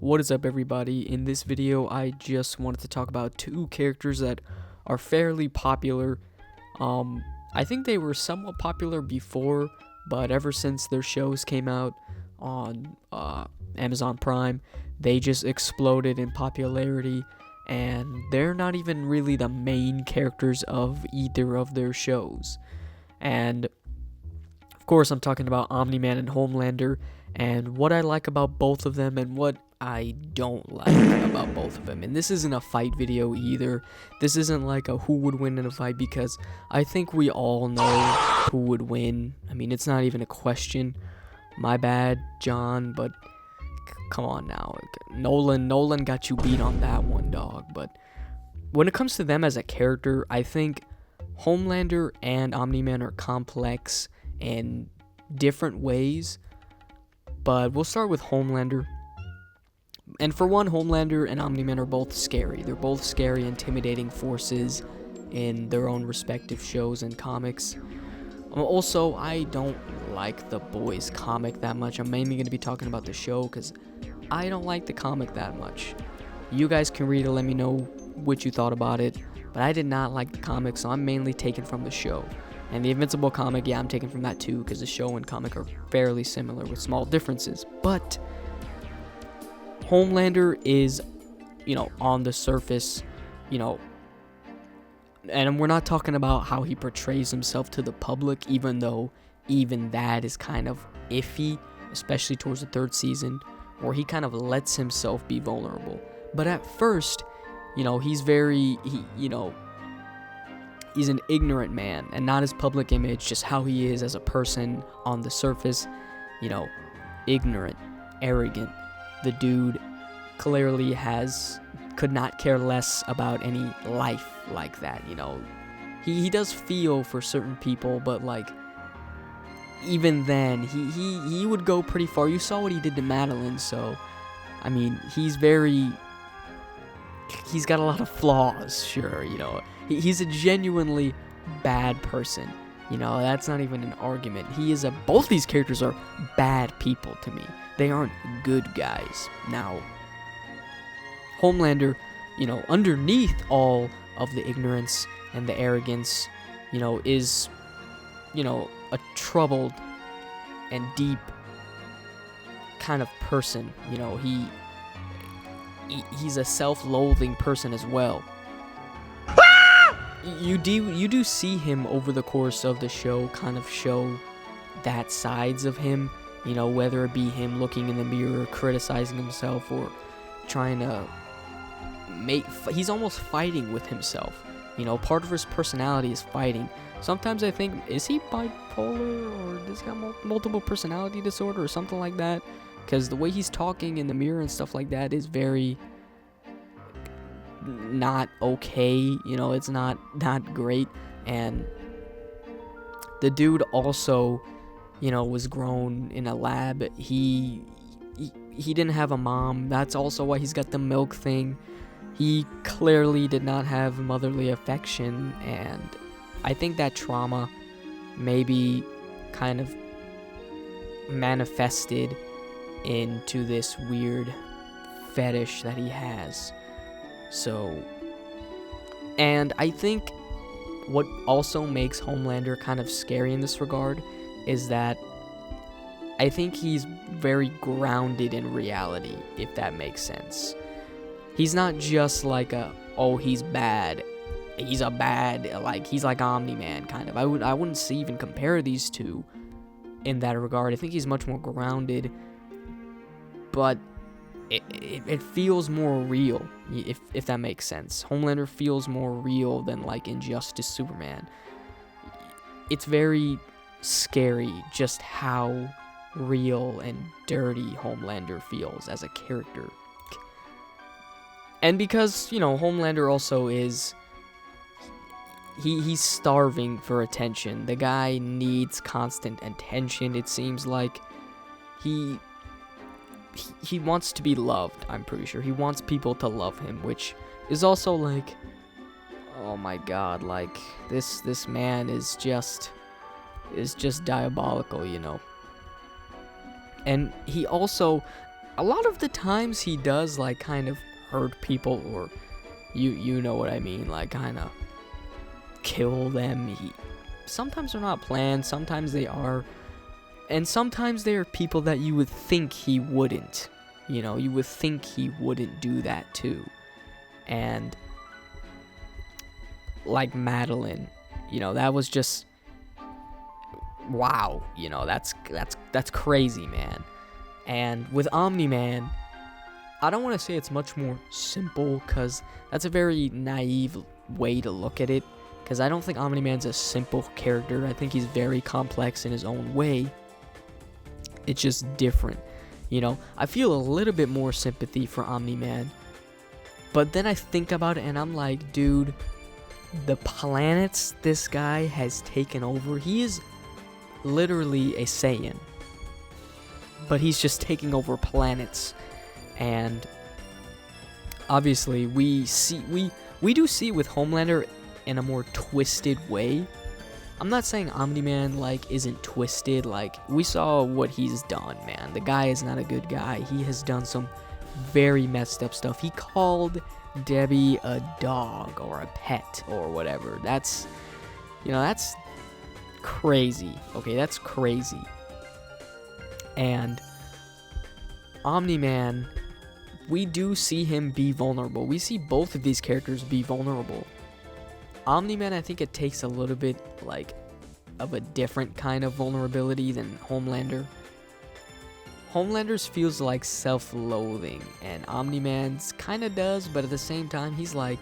What is up, everybody? In this video, I just wanted to talk about two characters that are fairly popular. I think they were somewhat popular before, but ever since their shows came out on Amazon Prime, they just exploded in popularity, and they're not even really the main characters of either of their shows. And of course, I'm talking about Omni Man and Homelander, and what I like about both of them and what I don't like about both of them. And this isn't a fight video either. This isn't like a who would win in a fight, because I think we all know who would win. I mean, it's not even a question. My bad, John, but come on now. Nolan got you beat on that one, dog. But when it comes to them as a character, I think Homelander and Omni Man are complex in different ways. But we'll start with Homelander. And for one, Homelander and Omni Man are both scary. They're both scary, intimidating forces in their own respective shows and comics. Also, I don't like the Boys comic that much. I'm mainly going to be talking about the show because I don't like the comic that much. You guys can read it, let me know what you thought about it. But I did not like the comic, so I'm mainly taking from the show. And the Invincible comic, yeah, I'm taking from that too, because the show and comic are fairly similar with small differences. But Homelander is, on the surface, and we're not talking about how he portrays himself to the public, even though even that is kind of iffy, especially towards the third season, where he kind of lets himself be vulnerable. But at first, he's he's an ignorant man, and not his public image, just how he is as a person on the surface, ignorant, arrogant. The dude clearly could not care less about any life like that, He does feel for certain people, but even then, he would go pretty far. You saw what he did to Madeline, so, I mean, he's got a lot of flaws, sure, He's a genuinely bad person, that's not even an argument. Both these characters are bad people to me. They aren't good guys. Now, Homelander, underneath all of the ignorance and the arrogance, is, a troubled and deep kind of person. He's a self-loathing person as well. You do see him over the course of the show kind of show that sides of him, whether it be him looking in the mirror, criticizing himself, or trying to he's almost fighting with himself. Part of his personality is fighting. Sometimes I think, is he bipolar, or does he have multiple personality disorder or something like that? Because the way he's talking in the mirror and stuff like that is very not okay. It's not great. And the dude also, was grown in a lab. He didn't have a mom. That's also why he's got the milk thing. He clearly did not have motherly affection, and I think that trauma maybe kind of manifested into this weird fetish that he has. So, and I think what also makes Homelander kind of scary in this regard is that I think he's very grounded in reality, if that makes sense. He's not just like he's bad. He's like Omni Man, kind of. I wouldn't even compare these two in that regard. I think he's much more grounded, but it feels more real, if that makes sense. Homelander feels more real than Injustice Superman. It's very scary just how real and dirty Homelander feels as a character. And because, Homelander also is, he's starving for attention. The guy needs constant attention. It seems like he wants to be loved, I'm pretty sure. He wants people to love him, which is also oh my god, this man is just diabolical, And he also, a lot of the times he does like kind of hurt people, or you know what I mean, like kind of kill them. Sometimes they're not planned, sometimes they are, and sometimes they are people that you would think he wouldn't. You would think he wouldn't do that too. And like Madeline, that was just wow. That's crazy, man. And with Omni Man, I don't want to say it's much more simple, because that's a very naive way to look at it, because I don't think Omni Man's a simple character. I think he's very complex in his own way. It's just different. I feel a little bit more sympathy for Omni Man, but then I think about it and I'm like, dude, the planets this guy has taken over, he is literally a Saiyan, but he's just taking over planets. And obviously we do see with Homelander in a more twisted way. I'm not saying Omni Man like isn't twisted. Like, we saw what he's done, man. The guy is not a good guy. He has done some very messed up stuff. He called Debbie a dog or a pet or whatever. That's crazy. Okay, that's crazy. And Omni Man, we do see him be vulnerable. We see both of these characters be vulnerable. Omni Man, I think it takes a little bit like of a different kind of vulnerability than Homelander. Homelander's feels like self-loathing, and Omni Man's kind of does, but at the same time, he's like,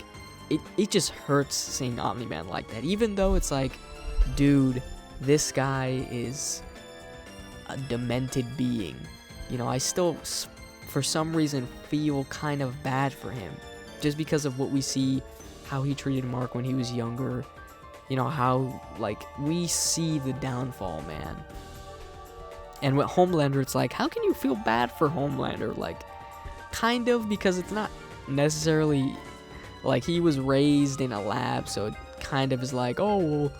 it just hurts seeing Omni Man like that. Even though it's like, dude, this guy is a demented being. I still, for some reason, feel kind of bad for him, just because of what we see, how he treated Mark when he was younger. How, like, we see the downfall, man. And with Homelander, it's like, how can you feel bad for Homelander? Like, kind of, because it's not necessarily, like, he was raised in a lab, so it kind of is like, oh, well,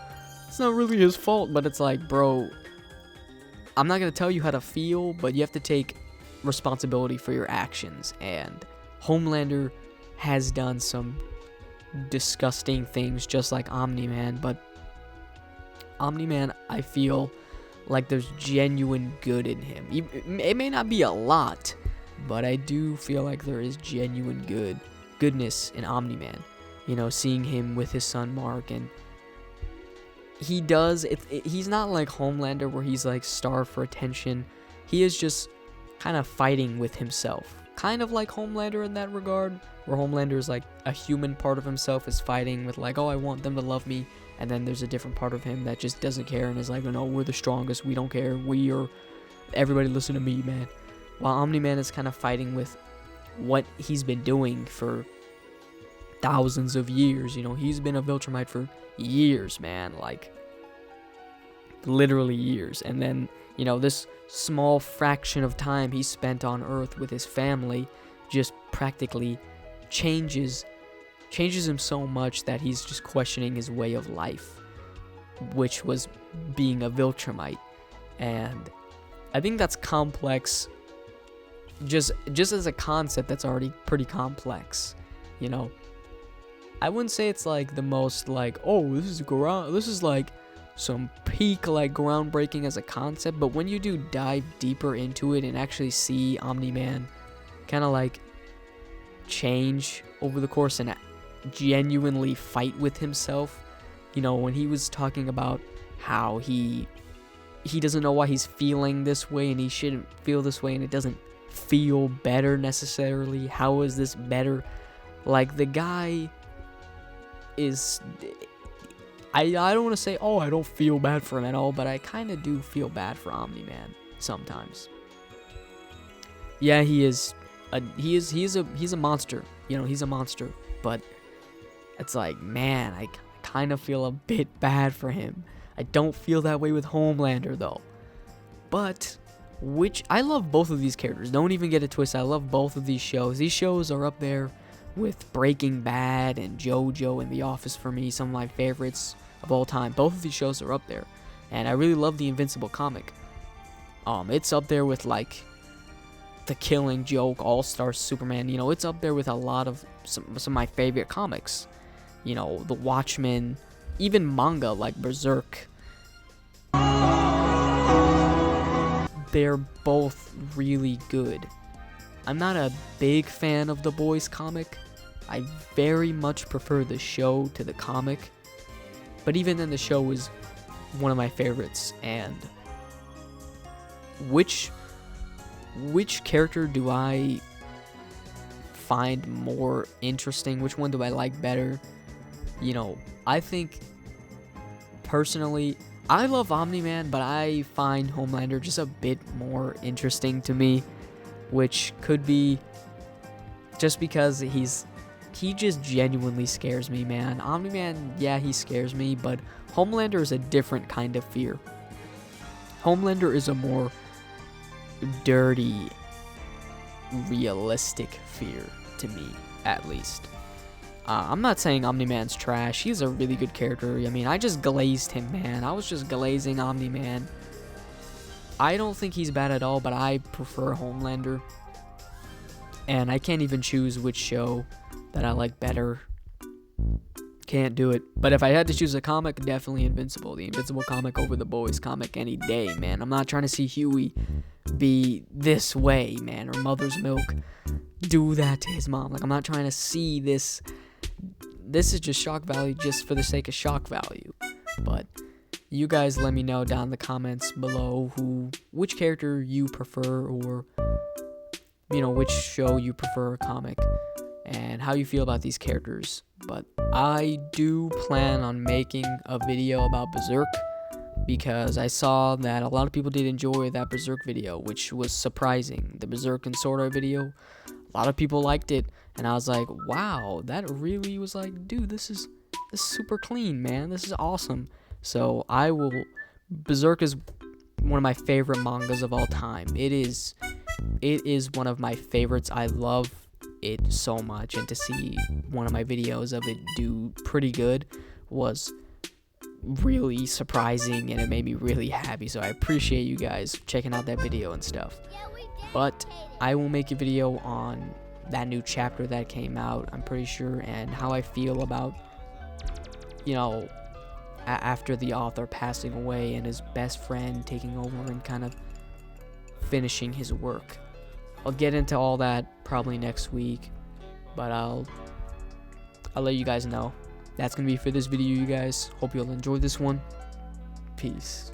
it's not really his fault. But it's like, bro, I'm not going to tell you how to feel, but you have to take responsibility for your actions. And Homelander has done some disgusting things just like Omni Man, but Omni Man, I feel like there's genuine good in him. It may not be a lot, but I do feel like there is genuine goodness in Omni Man. Seeing him with his son Mark, and he does he's not like Homelander where he's like starved for attention. He is just kind of fighting with himself, kind of like Homelander in that regard, where Homelander is like a human part of himself is fighting with like, oh, I want them to love me, and then there's a different part of him that just doesn't care and is like, oh, no, we're the strongest, we don't care, everybody listen to me, man. While Omni Man is kind of fighting with what he's been doing for thousands of years. He's been a Viltrumite for years, man, like literally years. And then this small fraction of time he spent on Earth with his family just practically changes him so much that he's just questioning his way of life, which was being a Viltrumite. And I think that's complex. Just as a concept, that's already pretty complex. I wouldn't say it's like the most like, oh, this is like some peak like groundbreaking as a concept, but when you do dive deeper into it and actually see Omni Man kind of like change over the course and genuinely fight with himself, when he was talking about how he doesn't know why he's feeling this way and he shouldn't feel this way and it doesn't feel better necessarily. How is this better? Like, the guy is, I don't want to say, oh, I don't feel bad for him at all, but I kind of do feel bad for Omni Man sometimes. Yeah, he's a monster. He's a monster, but it's like, man, I kind of feel a bit bad for him. I don't feel that way with Homelander though. But I love both of these characters. Don't even get it twisted. I love both of these shows. These shows are up there with Breaking Bad and JoJo and The Office for me, some of my favorites of all time. Both of these shows are up there. And I really love the Invincible comic. It's up there with like The Killing Joke, All-Star Superman, you know, it's up there with a lot of some of my favorite comics. You know, The Watchmen, even manga like Berserk. They're both really good. I'm not a big fan of the Boys comic. I very much prefer the show to the comic. But even then, the show is one of my favorites. And which character do I find more interesting? Which one do I like better? You know, I think personally, I love Omni Man, but I find Homelander just a bit more interesting to me, which could be just because he just genuinely scares me, man. Omni Man, yeah, he scares me, but Homelander is a different kind of fear. Homelander is a more dirty, realistic fear to me, at least. I'm not saying Omni Man's trash. He's a really good character. I mean, I just glazed him, man. I was just glazing Omni Man. I don't think he's bad at all, but I prefer Homelander. And I can't even choose which show that I like better. Can't do it. But if I had to choose a comic, definitely Invincible. The Invincible comic over the Boys comic any day, man. I'm not trying to see Huey be this way, man, or Mother's Milk do that to his mom. Like, I'm not trying to see this. This is just shock value just for the sake of shock value. But you guys let me know down in the comments below which character you prefer, or you know, which show you prefer, a comic, and how you feel about these characters. But I do plan on making a video about Berserk, because I saw that a lot of people did enjoy that Berserk video, which was surprising. The Berserk and Sword Art video, a lot of people liked it, and I was like, wow, that really was like, dude, this is super clean, man. This is awesome. So Berserk is one of my favorite mangas of all time. It is one of my favorites. I love it so much, and to see one of my videos of it do pretty good was really surprising, and it made me really happy. So I appreciate you guys checking out that video and stuff. But I will make a video on that new chapter that came out, I'm pretty sure, and how I feel about, you know, after the author passing away and his best friend taking over and kind of finishing his work. I'll get into all that probably next week, but I'll let you guys know. That's gonna be for this video, you guys. Hope you'll enjoy this one. Peace.